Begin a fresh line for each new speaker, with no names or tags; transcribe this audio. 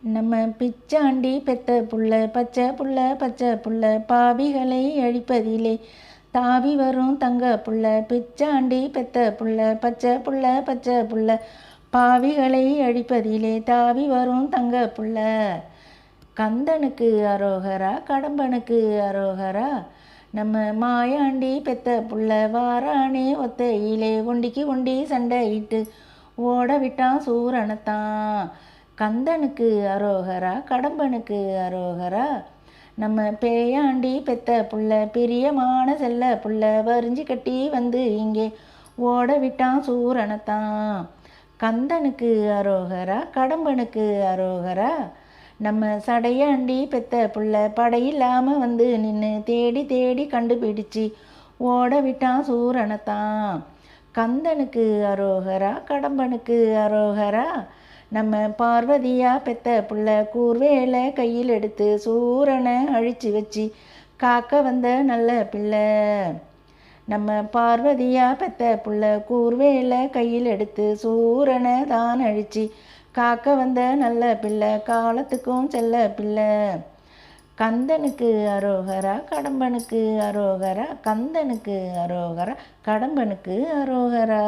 நம்ம பிச்சாண்டி பெத்த புள்ள பச்சை புள்ள பாவிகளை அழிப்பதிலே தாவி வரும் தங்க புள்ள. பிச்சாண்டி பெத்த புள்ள பச்சை புள்ள பாவிகளை அழிப்பதிலே தாவி வரும் தங்க புள்ள. கந்தனுக்கு அரோகரா கடம்பனுக்கு அரோகரா. நம்ம மாயாண்டி பெத்த புள்ள வாரானே ஒத்தையிலே ஒண்டிக்கு ஒண்டி சண்டையிட்டு ஓட விட்டான் சூரனத்தான். கந்தனுக்கு அரோகரா கடம்பனுக்கு அரோகரா. நம்ம பேயாண்டி பெத்த புள்ள பிரியமான செல்ல புள்ள வரிஞ்சு கட்டி வந்து இங்கே ஓட விட்டான் சூரனத்தான். கந்தனுக்கு அரோகரா கடம்பனுக்கு அரோகரா. நம்ம சடையாண்டி பெத்த புள்ள படையில்லாமல் வந்து நின்று தேடி தேடி கண்டுபிடிச்சி ஓட விட்டான் சூரனத்தான். கந்தனுக்கு அரோகரா கடம்பனுக்கு அரோகரா. நம்ம பார்வதியா பெத்த புள்ள கூர்வேலை கையில் எடுத்து சூரனை அழிச்சு வச்சு காக்க வந்த நல்ல பிள்ளை. நம்ம பார்வதியா பெத்த புள்ள கூர்வேலை கையில் எடுத்து சூரனை தான் அழிச்சு காக்க வந்த நல்ல பிள்ளை காலத்துக்கும் செல்ல பிள்ளை. கந்தனுக்கு அரோகரா கடம்பனுக்கு அரோகரா. கந்தனுக்கு அரோகரா கடம்பனுக்கு அரோகரா.